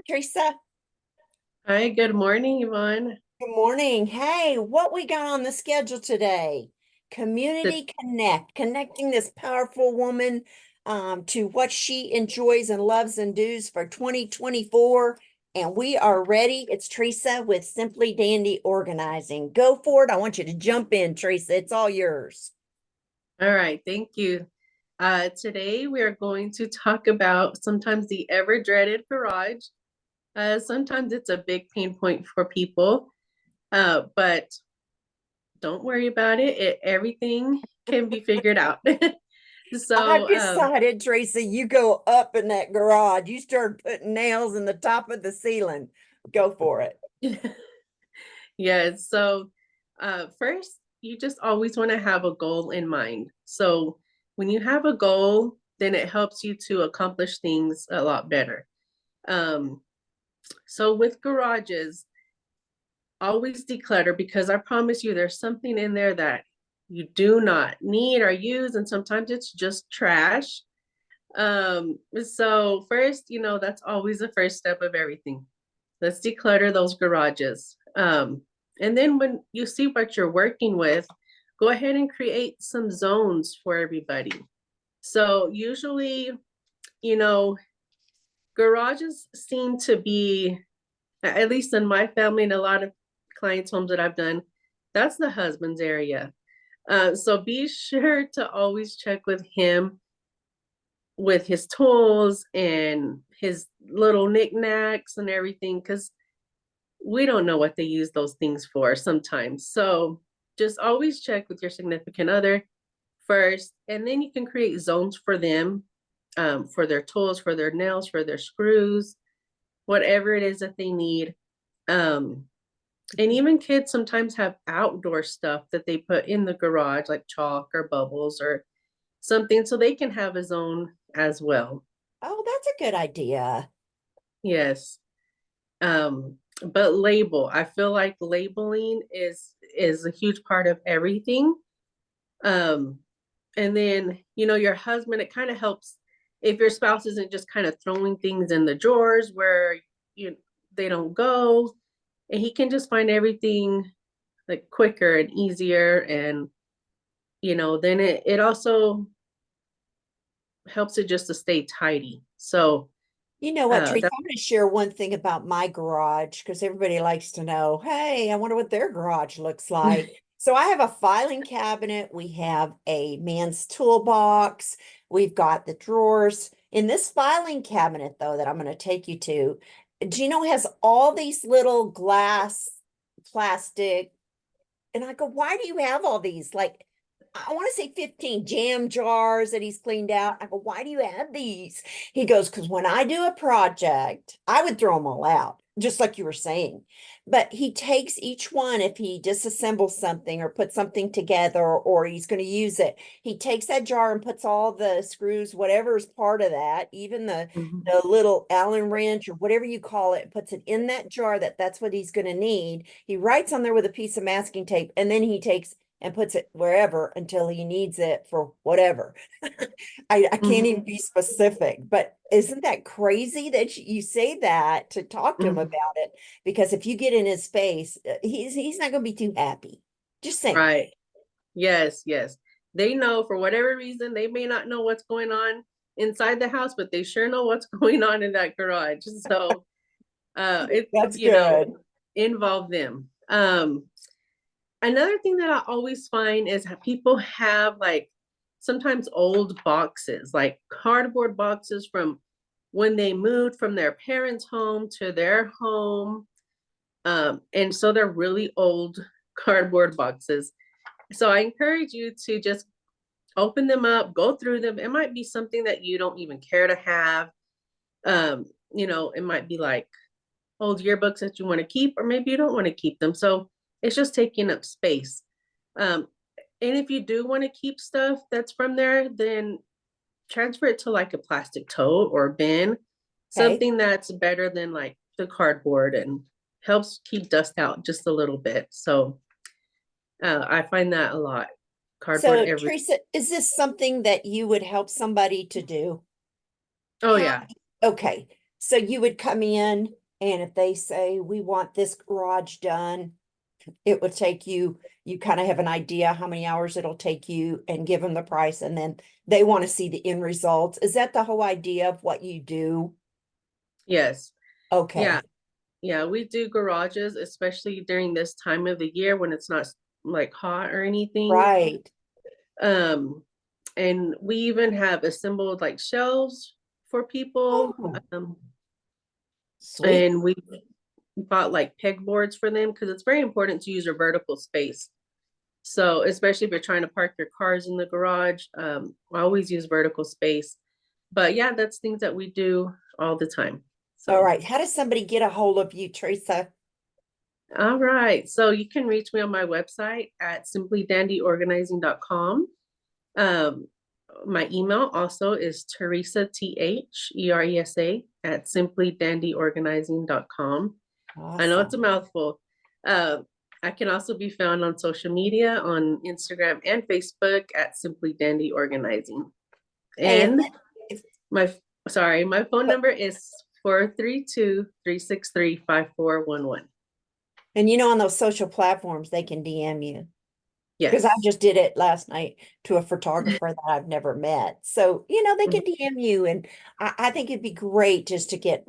Theresa. Hi, good morning, Yvonne. Good morning. Hey, what we got on the schedule today? The, Community Connect, connecting this powerful woman to what she enjoys and loves and does for 2024. And we are ready. It's Teresa with Simply Dandy Organizing. Go for it. I want you to jump in, Teresa. It's all yours. all right, thank you. Today we are going to talk about sometimes the ever dreaded garage. Sometimes it's a big pain point for people, but don't worry about it. Everything can be figured out. I've So, decided, Teresa, you go up in that garage. You start putting nails in the top of the ceiling. Go for it. yeah, so first, you just always want to have a goal in mind. So, when you have a goal, then it helps you to accomplish things a lot better. Um, So with garages, always declutter because I promise you there's something in there that you do not need or use, and sometimes it's just trash. So first, that's always the first step of everything. Let's declutter those garages. And then when you see what you're working with, go ahead and create some zones for everybody. So usually, you know, garages seem to be, at least in my family and a lot of clients' homes that I've done, that's the husband's area. So be sure to always check with him with his tools and his little knickknacks and everything, because we don't know what they use those things for sometimes. So just always check with your significant other first, and then you can create zones for them, for their tools, for their nails, for their screws, whatever it is that they need. Um, And even kids sometimes have outdoor stuff that they put in the garage, like chalk or bubbles or something, so they can have a zone as well. Oh, that's a good idea. Yes. But label, I feel like labeling is a huge part of everything. Um, and then, your husband, it kind of helps if your spouse isn't just kind of throwing things in the drawers where you they don't go, and he can just find everything like quicker and easier, and then it also helps it just to stay tidy. So You know what, Teresa? that I'm going to share one thing about my garage because everybody likes to know, hey, I wonder what their garage looks like. So I have a filing cabinet. We have a man's toolbox. We've got the drawers. In this filing cabinet, though, that I'm going to take you to, Gino has all these little glass, plastic, and I go, why do you have all these? Like, I want to say 15 jam jars that he's cleaned out. I go, why do you have these? He goes, because when I do a project, I would throw them all out, just like you were saying. But he takes each one, if he disassembles something or puts something together or he's going to use it, he takes that jar and puts all the screws, whatever is part of that, even Mhm. the little Allen wrench or whatever you call it, puts it in that jar that's what he's going to need. He writes on there with a piece of masking tape, and then he takes and puts it wherever until he needs it for whatever. I can't even Mhm. be specific, but isn't that crazy that you say that to talk to him Mhm. about it? Because if you get in his space, he's not going to be too happy. Just saying. Right. Yes, yes. They know for whatever reason, they may not know what's going on inside the house, but they sure know what's going on in that garage. So it, That's good. involve them. Another thing that I always find is that people have like sometimes old boxes, like cardboard boxes from when they moved from their parents' home to their home. And so they're really old cardboard boxes. So I encourage you to just open them up, go through them. It might be something that you don't even care to have. It might be like old yearbooks that you want to keep, or maybe you don't want to keep them. So it's just taking up space. Um, and if you do want to keep stuff that's from there, then transfer it to like a plastic tote or bin, Okay. something that's better than like the cardboard and helps keep dust out just a little bit. So I find that a lot. Cardboard So, every. Teresa, is this something that you would help somebody to do? Oh How? yeah. Okay. So you would come in and if they say, we want this garage done, it would take you, you kind of have an idea how many hours it'll take you and give them the price and then they want to see the end results. Is that the whole idea of what you do? Yes. Yeah. Okay, Yeah. We do garages, especially during this time of the year when it's not like hot or anything. right. Um, and we even have assembled like shelves for people. Oh, Um, sweet. and we bought like pegboards for them because it's very important to use your vertical space. So especially if you're trying to park your cars in the garage, I always use vertical space. But yeah, that's things that we do all the time. All So, right. How does somebody get a hold of you, Teresa? all right. So you can reach me on my website at simplydandyorganizing.com. Um, my email also is Theresa, Theresa, at simplydandyorganizing.com. I know it's a Awesome. mouthful. Uh, I can also be found on social media on Instagram and Facebook at Simply Dandy Organizing. Hey, And if, my my phone number is 432-363-5411. and you know, on those social platforms, they can DM you. Because I Yes. just did it last night to a photographer that I've never met. So, they can DM you. And I think it'd be great just to get,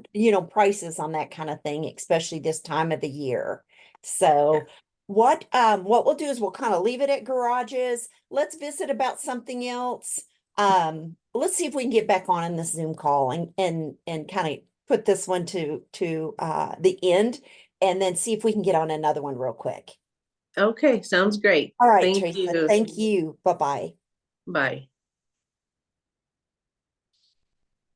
prices on that kind of thing, especially this time of the year. Yeah. So what we'll do is we'll kind of leave it at garages. Let's visit about something else. Let's see if we can get back on in this Zoom call and kind of put this one to the end and then see if we can get on another one real quick. Okay, sounds great. All right, Thank Teresa. you. Thank you. Bye-bye. Bye.